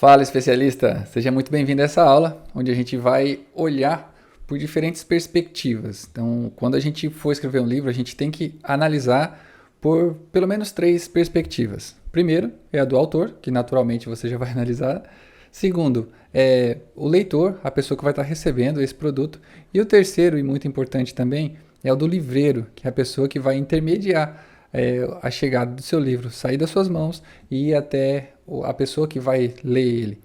Fala, especialista! Seja muito bem-vindo a essa aula, onde a gente vai olhar por diferentes perspectivas. Então, quando a gente for escrever um livro, a gente tem que analisar por pelo menos 3 perspectivas. Primeiro, é a do autor, que naturalmente você já vai analisar. Segundo, é o leitor, a pessoa que vai estar recebendo esse produto. E o terceiro, e muito importante também, é o do livreiro, que é a pessoa que vai intermediar a chegada do seu livro, sair das suas mãos e ir até a pessoa que vai ler ele.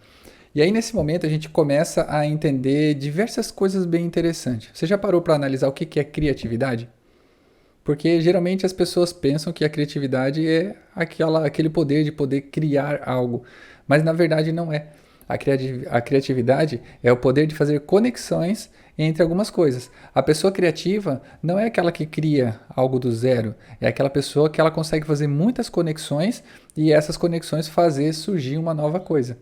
E aí, nesse momento, a gente começa a entender diversas coisas bem interessantes. Você já parou para analisar o que é criatividade? Porque geralmente as pessoas pensam que a criatividade é aquele poder de poder criar algo, mas na verdade não é. A criatividade é o poder de fazer conexões entre algumas coisas. A pessoa criativa não é aquela que cria algo do zero, é aquela pessoa que ela consegue fazer muitas conexões e essas conexões fazer surgir uma nova coisa.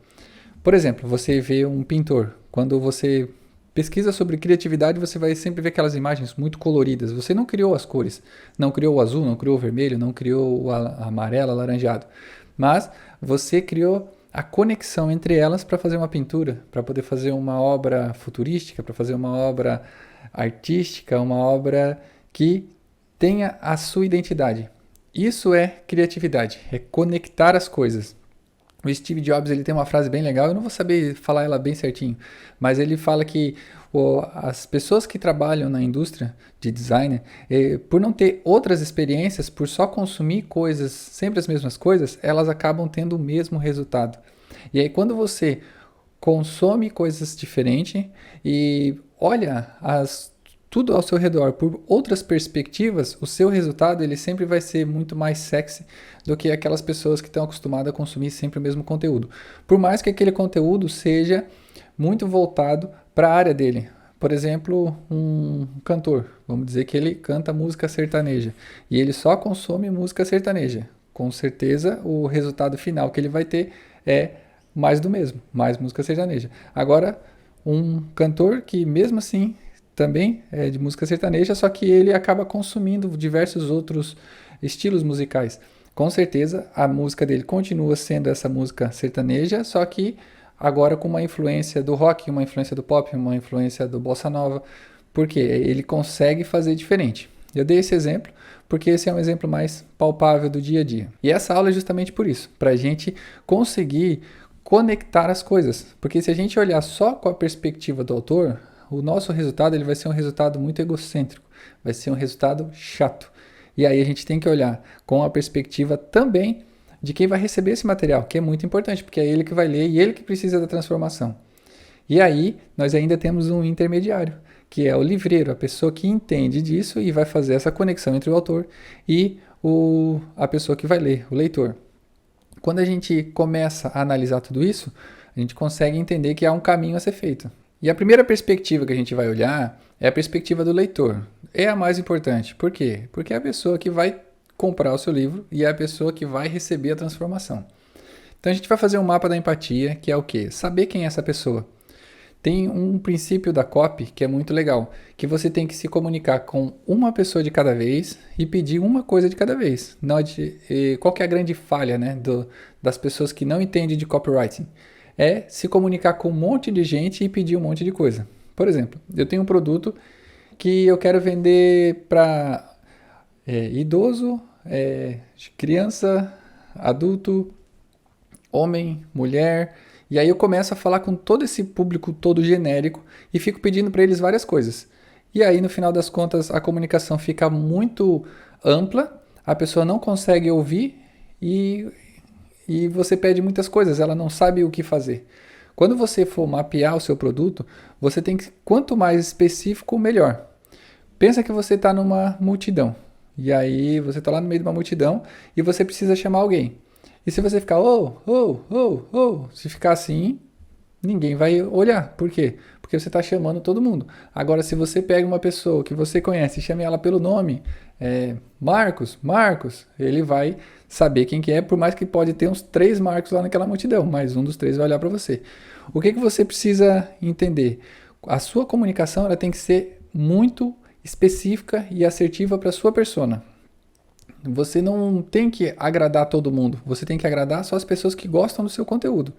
Por exemplo, você vê um pintor, quando você pesquisa sobre criatividade, você vai sempre ver aquelas imagens muito coloridas. Você não criou as cores, não criou o azul, não criou o vermelho, não criou o amarelo, alaranjado, mas você criou a conexão entre elas para fazer uma pintura, para poder fazer uma obra futurística, para fazer uma obra artística, uma obra que tenha a sua identidade. Isso é criatividade, é conectar as coisas. O Steve Jobs ele tem uma frase bem legal, eu não vou saber falar ela bem certinho, mas ele fala que as pessoas que trabalham na indústria de design, por não ter outras experiências, por só consumir coisas, sempre as mesmas coisas, elas acabam tendo o mesmo resultado. E aí quando você consome coisas diferentes e olha tudo ao seu redor por outras perspectivas, o seu resultado ele sempre vai ser muito mais sexy do que aquelas pessoas que estão acostumadas a consumir sempre o mesmo conteúdo. Por mais que aquele conteúdo seja muito voltado para a área dele. Por exemplo, um cantor, vamos dizer que ele canta música sertaneja e ele só consome música sertaneja. Com certeza, o resultado final que ele vai ter é mais do mesmo, mais música sertaneja. Agora, um cantor que mesmo assim também é de música sertaneja, só que ele acaba consumindo diversos outros estilos musicais. Com certeza, a música dele continua sendo essa música sertaneja, só que agora com uma influência do rock, uma influência do pop, uma influência do bossa nova, porque ele consegue fazer diferente. Eu dei esse exemplo porque esse é um exemplo mais palpável do dia a dia. E essa aula é justamente por isso, para a gente conseguir conectar as coisas. Porque se a gente olhar só com a perspectiva do autor, o nosso resultado ele vai ser um resultado muito egocêntrico, vai ser um resultado chato. E aí a gente tem que olhar com a perspectiva também de quem vai receber esse material, que é muito importante, porque é ele que vai ler e ele que precisa da transformação. E aí nós ainda temos um intermediário, que é o livreiro, a pessoa que entende disso e vai fazer essa conexão entre o autor e a pessoa que vai ler, o leitor. Quando a gente começa a analisar tudo isso, a gente consegue entender que há um caminho a ser feito. E a primeira perspectiva que a gente vai olhar é a perspectiva do leitor. É a mais importante. Por quê? Porque é a pessoa que vai comprar o seu livro e é a pessoa que vai receber a transformação. Então a gente vai fazer um mapa da empatia, que é o quê? Saber quem é essa pessoa. Tem um princípio da copy que é muito legal, que você tem que se comunicar com uma pessoa de cada vez e pedir uma coisa de cada vez. Qual que é a grande falha, né, das pessoas que não entendem de copywriting? É se comunicar com um monte de gente e pedir um monte de coisa. Por exemplo, eu tenho um produto que eu quero vender para idoso, criança, adulto, homem, mulher, e aí eu começo a falar com todo esse público todo genérico e fico pedindo para eles várias coisas. E aí no final das contas a comunicação fica muito ampla, a pessoa não consegue ouvir e você pede muitas coisas, ela não sabe o que fazer. Quando você for mapear o seu produto, você tem que, quanto mais específico, melhor. Pensa que você está numa multidão, e aí você está lá no meio de uma multidão e você precisa chamar alguém. E se você ficar, se ficar assim, ninguém vai olhar. Por quê? Porque você está chamando todo mundo. Agora, se você pega uma pessoa que você conhece e chama ela pelo nome, Marcos, ele vai saber quem que é, por mais que pode ter uns 3 Marcos lá naquela multidão, mas um dos 3 vai olhar para você. O que você precisa entender? A sua comunicação ela tem que ser muito específica e assertiva para a sua persona. Você não tem que agradar todo mundo, você tem que agradar só as pessoas que gostam do seu conteúdo.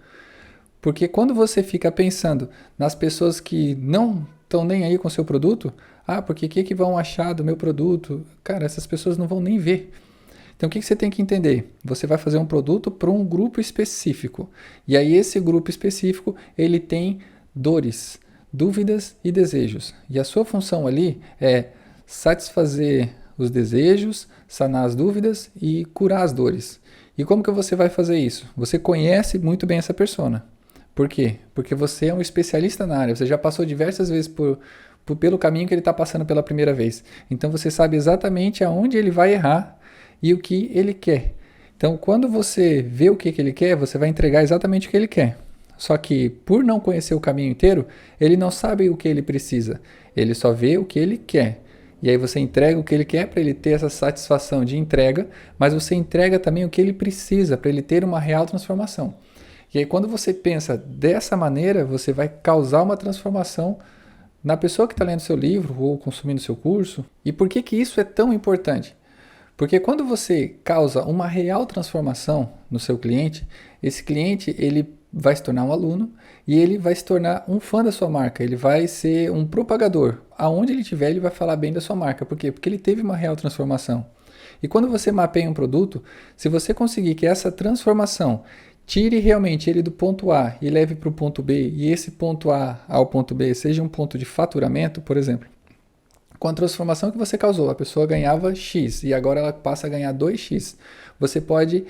Porque quando você fica pensando nas pessoas que não estão nem aí com o seu produto, porque o que vão achar do meu produto? Cara, essas pessoas não vão nem ver. Então, o que você tem que entender? Você vai fazer um produto para um grupo específico. E aí, esse grupo específico, ele tem dores, dúvidas e desejos. E a sua função ali é satisfazer os desejos, sanar as dúvidas e curar as dores. E como que você vai fazer isso? Você conhece muito bem essa persona. Por quê? Porque você é um especialista na área. Você já passou diversas vezes pelo caminho que ele está passando pela primeira vez. Então, você sabe exatamente aonde ele vai errar e o que ele quer. Então, quando você vê o que ele quer, você vai entregar exatamente o que ele quer. Só que, por não conhecer o caminho inteiro, ele não sabe o que ele precisa. Ele só vê o que ele quer. E aí você entrega o que ele quer para ele ter essa satisfação de entrega, mas você entrega também o que ele precisa para ele ter uma real transformação. E aí, quando você pensa dessa maneira, você vai causar uma transformação na pessoa que está lendo seu livro ou consumindo seu curso. E por que isso é tão importante? Porque quando você causa uma real transformação no seu cliente, esse cliente ele vai se tornar um aluno e ele vai se tornar um fã da sua marca, ele vai ser um propagador. Aonde ele estiver, ele vai falar bem da sua marca. Por quê? Porque ele teve uma real transformação. E quando você mapeia um produto, se você conseguir que essa transformação tire realmente ele do ponto A e leve para o ponto B, e esse ponto A ao ponto B seja um ponto de faturamento, por exemplo, com a transformação que você causou, a pessoa ganhava X e agora ela passa a ganhar 2X. Você pode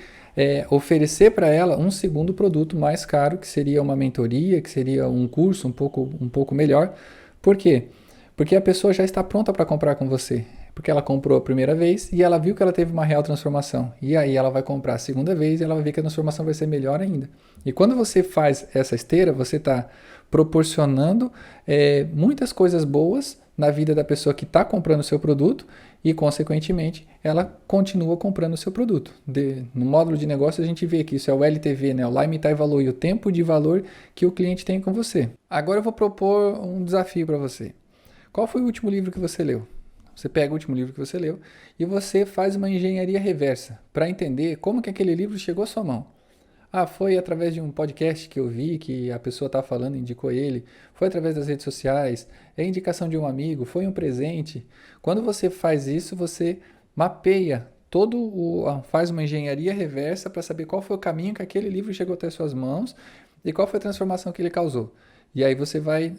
oferecer para ela um segundo produto mais caro, que seria uma mentoria, que seria um curso um pouco melhor. Por quê? Porque a pessoa já está pronta para comprar com você. Porque ela comprou a primeira vez e ela viu que ela teve uma real transformação. E aí ela vai comprar a segunda vez e ela vai ver que a transformação vai ser melhor ainda. E quando você faz essa esteira, você está proporcionando muitas coisas boas na vida da pessoa que está comprando o seu produto e, consequentemente, ela continua comprando o seu produto. No módulo de negócio, a gente vê que isso é o LTV, né? O Lifetime Value, e o tempo de valor que o cliente tem com você. Agora eu vou propor um desafio para você. Qual foi o último livro que você leu? Você pega o último livro que você leu e você faz uma engenharia reversa para entender como que aquele livro chegou à sua mão. Foi através de um podcast que eu vi, que a pessoa está falando, indicou ele. Foi através das redes sociais, é indicação de um amigo, foi um presente. Quando você faz isso, você mapeia faz uma engenharia reversa para saber qual foi o caminho que aquele livro chegou até suas mãos e qual foi a transformação que ele causou. E aí você vai,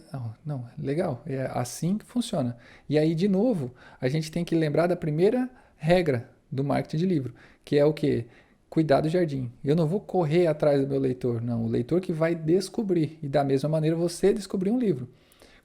legal, é assim que funciona. E aí, de novo, a gente tem que lembrar da primeira regra do marketing de livro, que é o quê? Cuidar do jardim. Eu não vou correr atrás do meu leitor, não. O leitor que vai descobrir. E da mesma maneira você descobrir um livro.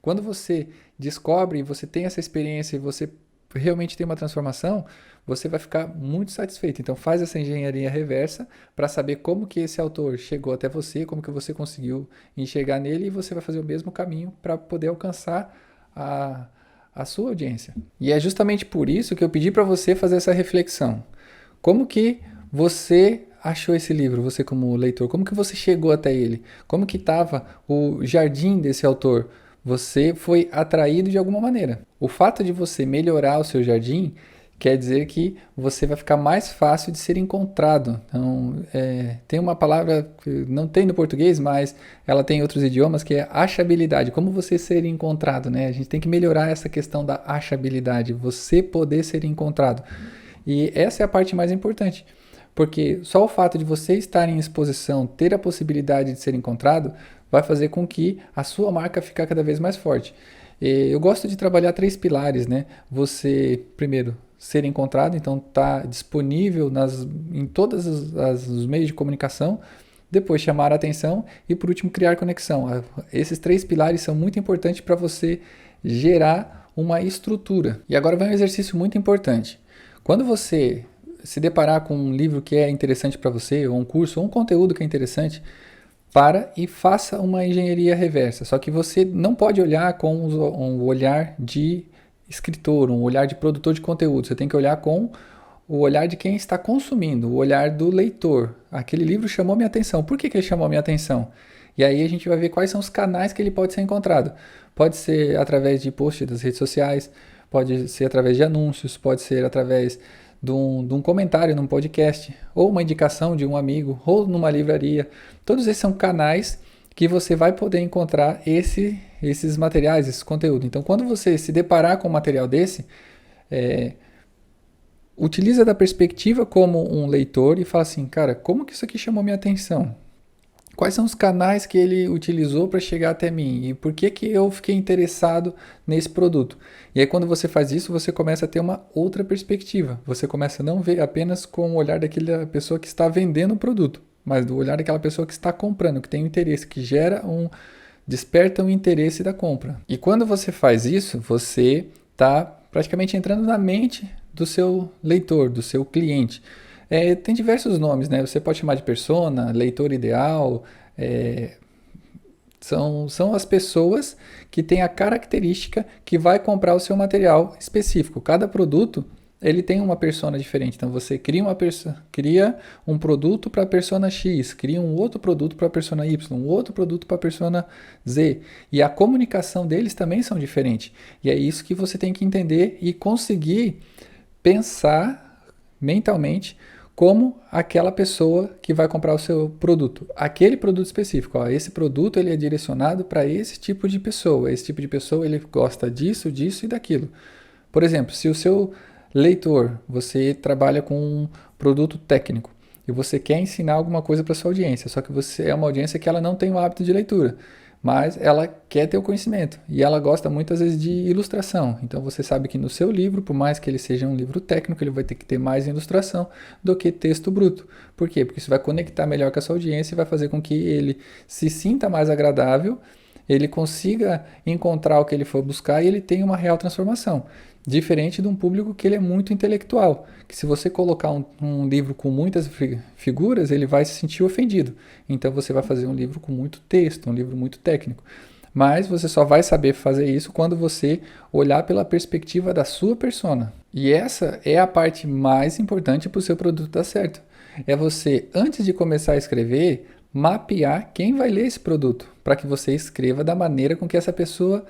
Quando você descobre, você tem essa experiência e você realmente tem uma transformação, você vai ficar muito satisfeito. Então faz essa engenharia reversa para saber como que esse autor chegou até você, como que você conseguiu enxergar nele e você vai fazer o mesmo caminho para poder alcançar a sua audiência. E é justamente por isso que eu pedi para você fazer essa reflexão. Como que você achou esse livro, você como leitor? Como que você chegou até ele? Como que estava o jardim desse autor? Você foi atraído de alguma maneira. O fato de você melhorar o seu jardim quer dizer que você vai ficar mais fácil de ser encontrado. Então, tem uma palavra que não tem no português, mas ela tem em outros idiomas, que é achabilidade. Como você ser encontrado, né? A gente tem que melhorar essa questão da achabilidade, você poder ser encontrado. E essa é a parte mais importante. Porque só o fato de você estar em exposição, ter a possibilidade de ser encontrado, vai fazer com que a sua marca fique cada vez mais forte. Eu gosto de trabalhar 3 pilares, né? Você, primeiro, ser encontrado, então tá disponível em todos os meios de comunicação. Depois, chamar a atenção e, por último, criar conexão. Esses 3 pilares são muito importantes para você gerar uma estrutura. E agora vai um exercício muito importante. Quando você se deparar com um livro que é interessante para você, ou um curso, ou um conteúdo que é interessante, para e faça uma engenharia reversa. Só que você não pode olhar com um olhar de escritor, um olhar de produtor de conteúdo. Você tem que olhar com o olhar de quem está consumindo, o olhar do leitor. Aquele livro chamou minha atenção. Por que ele chamou minha atenção? E aí a gente vai ver quais são os canais que ele pode ser encontrado. Pode ser através de posts das redes sociais, pode ser através de anúncios, pode ser através de um comentário num podcast, ou uma indicação de um amigo, ou numa livraria. Todos esses são canais que você vai poder encontrar esses materiais, esse conteúdo. Então, quando você se deparar com um material desse, utiliza da perspectiva como um leitor e fala assim, cara, como que isso aqui chamou minha atenção? Quais são os canais que ele utilizou para chegar até mim? E por que que eu fiquei interessado nesse produto? E aí quando você faz isso, você começa a ter uma outra perspectiva. Você começa a não ver apenas com o olhar daquela pessoa que está vendendo o produto, mas do olhar daquela pessoa que está comprando, que tem um interesse, que desperta um interesse da compra. E quando você faz isso, você está praticamente entrando na mente do seu leitor, do seu cliente. Tem diversos nomes, né? Você pode chamar de persona, leitor ideal. São as pessoas que têm a característica que vai comprar o seu material específico. Cada produto ele tem uma persona diferente. Então você cria um produto para a persona X, cria um outro produto para a persona Y, um outro produto para a persona Z. E a comunicação deles também são diferentes. E é isso que você tem que entender e conseguir pensar mentalmente como aquela pessoa que vai comprar o seu produto. Aquele produto específico, esse produto ele é direcionado para esse tipo de pessoa. Esse tipo de pessoa ele gosta disso, disso e daquilo. Por exemplo, se o seu leitor, você trabalha com um produto técnico e você quer ensinar alguma coisa para sua audiência, só que você é uma audiência que ela não tem o hábito de leitura, mas ela quer ter o conhecimento e ela gosta muitas vezes de ilustração. Então você sabe que no seu livro, por mais que ele seja um livro técnico, ele vai ter que ter mais ilustração do que texto bruto. Por quê? Porque isso vai conectar melhor com a sua audiência e vai fazer com que ele se sinta mais agradável, ele consiga encontrar o que ele for buscar e ele tenha uma real transformação. Diferente de um público que ele é muito intelectual, que se você colocar um livro com muitas figuras, ele vai se sentir ofendido. Então você vai fazer um livro com muito texto, um livro muito técnico. Mas você só vai saber fazer isso quando você olhar pela perspectiva da sua persona. E essa é a parte mais importante para o seu produto dar certo. É você, antes de começar a escrever, mapear quem vai ler esse produto, para que você escreva da maneira com que essa pessoa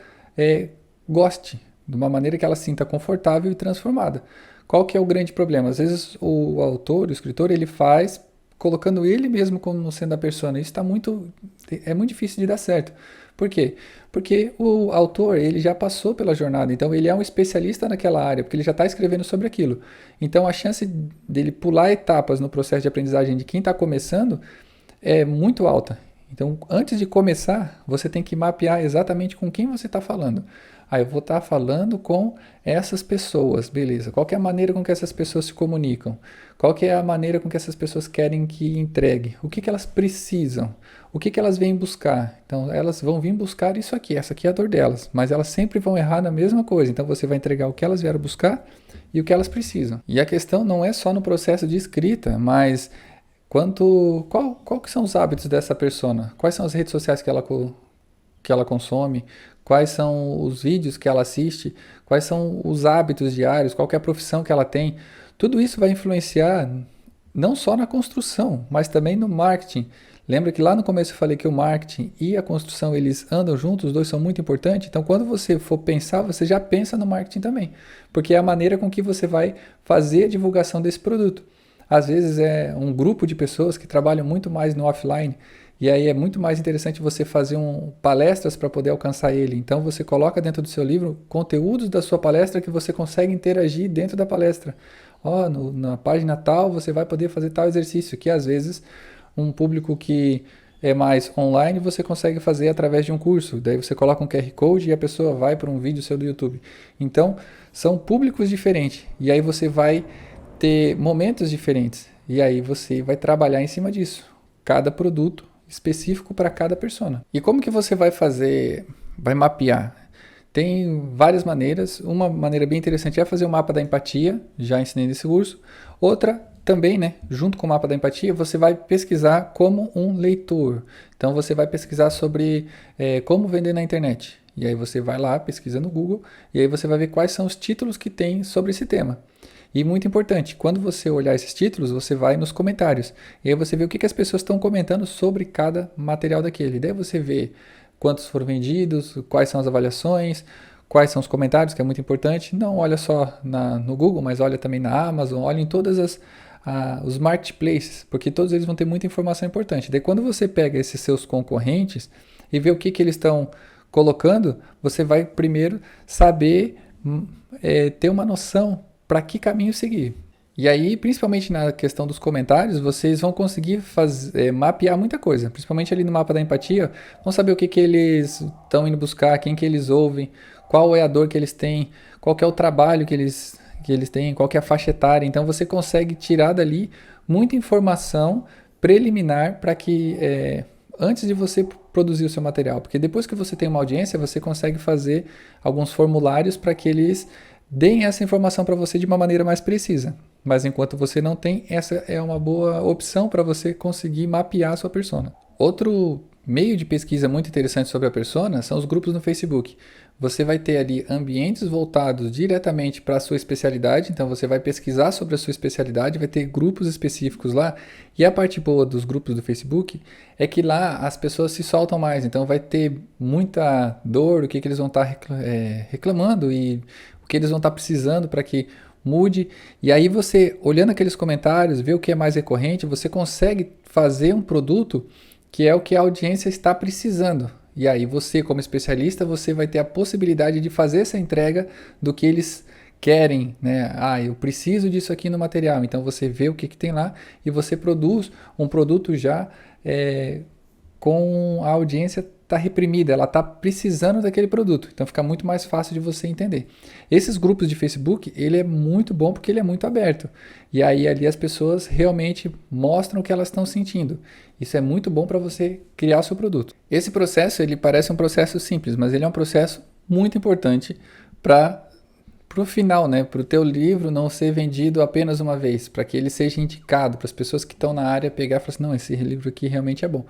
goste, de uma maneira que ela se sinta confortável e transformada. Qual que é o grande problema? Às vezes o autor, o escritor, ele faz colocando ele mesmo como sendo a persona. Isso é muito difícil de dar certo. Por quê? Porque o autor ele já passou pela jornada, então ele é um especialista naquela área, porque ele já está escrevendo sobre aquilo. Então a chance dele pular etapas no processo de aprendizagem de quem está começando é muito alta. Então, antes de começar, você tem que mapear exatamente com quem você está falando. Eu vou estar falando com essas pessoas, beleza. Qual que é a maneira com que essas pessoas se comunicam? Qual que é a maneira com que essas pessoas querem que entregue? O que que elas precisam? O que que elas vêm buscar? Então, elas vão vir buscar isso aqui, essa aqui é a dor delas. Mas elas sempre vão errar na mesma coisa. Então, você vai entregar o que elas vieram buscar e o que elas precisam. E a questão não é só no processo de escrita, mas qual que são os hábitos dessa persona? Quais são as redes sociais que ela consome? Quais são os vídeos que ela assiste? Quais são os hábitos diários? Qual que é a profissão que ela tem? Tudo isso vai influenciar não só na construção, mas também no marketing. Lembra que lá no começo eu falei que o marketing e a construção eles andam juntos, os dois são muito importantes? Então quando você for pensar, você já pensa no marketing também, porque é a maneira com que você vai fazer a divulgação desse produto. Às vezes é um grupo de pessoas que trabalham muito mais no offline, e aí é muito mais interessante você fazer palestras para poder alcançar ele. Então você coloca dentro do seu livro conteúdos da sua palestra que você consegue interagir dentro da palestra. Na página tal você vai poder fazer tal exercício, que às vezes um público que é mais online você consegue fazer através de um curso. Daí você coloca um QR Code e a pessoa vai para um vídeo seu do YouTube. Então são públicos diferentes, e aí você vai ter momentos diferentes, e aí você vai trabalhar em cima disso. Cada produto específico para cada persona. E como que você vai mapear? Tem várias maneiras. Uma maneira bem interessante é fazer o mapa da empatia, já ensinei nesse curso. Outra também, junto com o mapa da empatia, você vai pesquisar como um leitor. Então você vai pesquisar sobre como vender na internet. E aí você vai lá, pesquisa no Google, e aí você vai ver quais são os títulos que tem sobre esse tema. E muito importante, quando você olhar esses títulos, você vai nos comentários. E aí você vê o que as pessoas estão comentando sobre cada material daquele. Daí você vê quantos foram vendidos, quais são as avaliações, quais são os comentários, que é muito importante. Não olha só no Google, mas olha também na Amazon, olha em todas os marketplaces, porque todos eles vão ter muita informação importante. Daí quando você pega esses seus concorrentes e vê o que eles estão colocando, você vai primeiro saber ter uma noção para que caminho seguir. E aí, principalmente na questão dos comentários, vocês vão conseguir mapear muita coisa. Principalmente ali no mapa da empatia, vão saber o que eles estão indo buscar, quem que eles ouvem, qual é a dor que eles têm, qual que é o trabalho que eles têm, qual que é a faixa etária. Então você consegue tirar dali muita informação preliminar para que, antes de você produzir o seu material. Porque depois que você tem uma audiência, você consegue fazer alguns formulários para que eles deem essa informação para você de uma maneira mais precisa. Mas enquanto você não tem, essa é uma boa opção para você conseguir mapear a sua persona. Outro meio de pesquisa muito interessante sobre a persona são os grupos no Facebook. Você vai ter ali ambientes voltados diretamente para a sua especialidade, então você vai pesquisar sobre a sua especialidade, vai ter grupos específicos lá, e a parte boa dos grupos do Facebook é que lá as pessoas se soltam mais, então vai ter muita dor, o que eles vão estar reclamando e o que eles vão estar precisando para que mude, e aí você, olhando aqueles comentários, vê o que é mais recorrente, você consegue fazer um produto que é o que a audiência está precisando. E aí você, como especialista, você vai ter a possibilidade de fazer essa entrega do que eles querem, né? Eu preciso disso aqui no material. Então você vê o que tem lá e você produz um produto já com a audiência está reprimida, ela está precisando daquele produto. Então fica muito mais fácil de você entender. Esses grupos de Facebook, ele é muito bom porque ele é muito aberto. E aí ali as pessoas realmente mostram o que elas estão sentindo. Isso é muito bom para você criar o seu produto. Esse processo, ele parece um processo simples, mas ele é um processo muito importante para o final, né? Para o teu livro não ser vendido apenas uma vez, para que ele seja indicado para as pessoas que estão na área pegar e falar assim, não, esse livro aqui realmente é bom.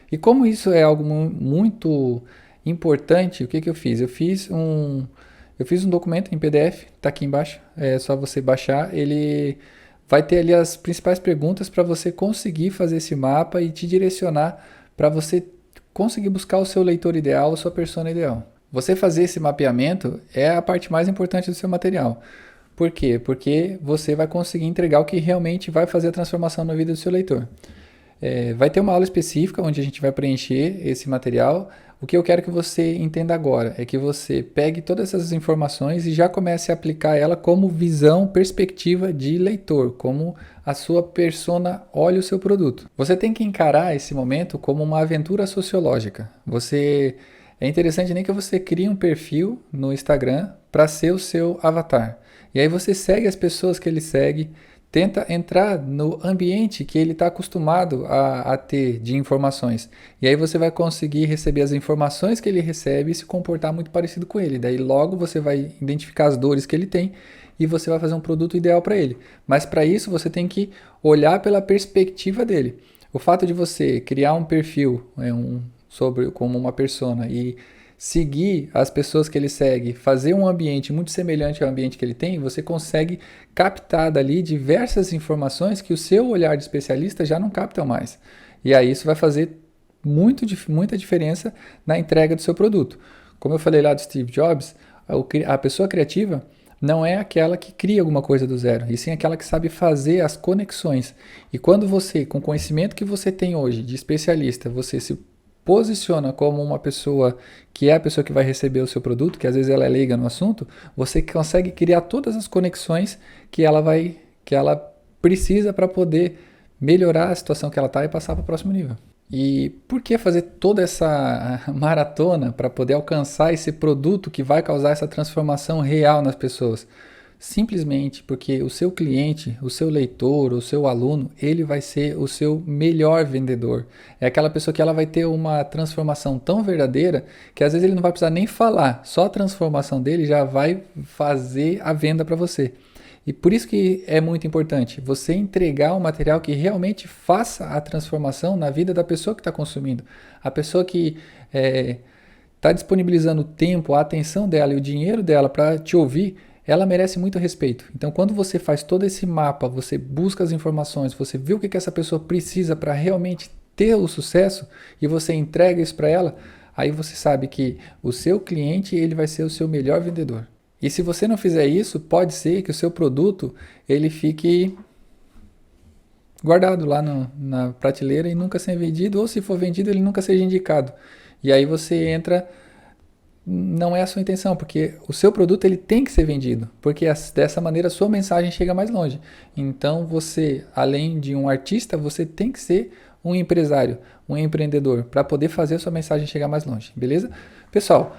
E como isso é algo muito importante, o que eu fiz? Eu fiz um documento em PDF, está aqui embaixo, é só você baixar, ele vai ter ali as principais perguntas para você conseguir fazer esse mapa e te direcionar para você conseguir buscar o seu leitor ideal, a sua persona ideal. Você fazer esse mapeamento é a parte mais importante do seu material. Por quê? Porque você vai conseguir entregar o que realmente vai fazer a transformação na vida do seu leitor. Vai ter uma aula específica onde a gente vai preencher esse material. O que eu quero que você entenda agora é que você pegue todas essas informações e já comece a aplicar ela como visão, perspectiva de leitor, como a sua persona olha o seu produto. Você tem que encarar esse momento como uma aventura sociológica. É interessante nem que você crie um perfil no Instagram para ser o seu avatar. E aí você segue as pessoas que ele segue, tenta entrar no ambiente que ele está acostumado a ter de informações. E aí você vai conseguir receber as informações que ele recebe e se comportar muito parecido com ele. Daí logo você vai identificar as dores que ele tem e você vai fazer um produto ideal para ele. Mas para isso você tem que olhar pela perspectiva dele. O fato de você criar um perfil como uma persona e seguir as pessoas que ele segue, fazer um ambiente muito semelhante ao ambiente que ele tem, você consegue captar dali diversas informações que o seu olhar de especialista já não capta mais. E aí isso vai fazer muita diferença na entrega do seu produto. Como eu falei lá do Steve Jobs, a pessoa criativa não é aquela que cria alguma coisa do zero, e sim aquela que sabe fazer as conexões. E quando você, com o conhecimento que você tem hoje de especialista, você se posiciona como uma pessoa que é a pessoa que vai receber o seu produto, que às vezes ela é leiga no assunto, você consegue criar todas as conexões que ela precisa para poder melhorar a situação que ela está e passar para o próximo nível. E por que fazer toda essa maratona para poder alcançar esse produto que vai causar essa transformação real nas pessoas? Simplesmente porque o seu cliente, o seu leitor, o seu aluno, ele vai ser o seu melhor vendedor. É aquela pessoa que ela vai ter uma transformação tão verdadeira que às vezes ele não vai precisar nem falar, só a transformação dele já vai fazer a venda para você. E por isso que é muito importante você entregar um material que realmente faça a transformação na vida da pessoa que está consumindo. A pessoa que está disponibilizando o tempo, a atenção dela e o dinheiro dela para te ouvir, ela merece muito respeito. Então, quando você faz todo esse mapa, você busca as informações, você vê o que essa pessoa precisa para realmente ter o sucesso e você entrega isso para ela, aí você sabe que o seu cliente ele vai ser o seu melhor vendedor. E se você não fizer isso, pode ser que o seu produto ele fique guardado lá na prateleira e nunca ser vendido, ou se for vendido, ele nunca seja indicado. E aí você entra, não é a sua intenção, porque o seu produto ele tem que ser vendido, porque dessa maneira a sua mensagem chega mais longe. Então você, além de um artista, você tem que ser um empresário, um empreendedor, para poder fazer a sua mensagem chegar mais longe, beleza? Pessoal,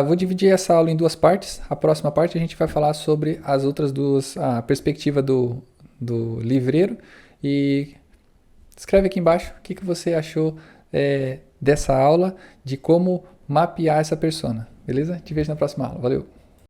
vou dividir essa aula em duas partes. A próxima parte a gente vai falar sobre as outras duas, a perspectiva do livreiro. E escreve aqui embaixo o que você achou dessa aula, de como mapear essa persona, beleza? Te vejo na próxima aula. Valeu!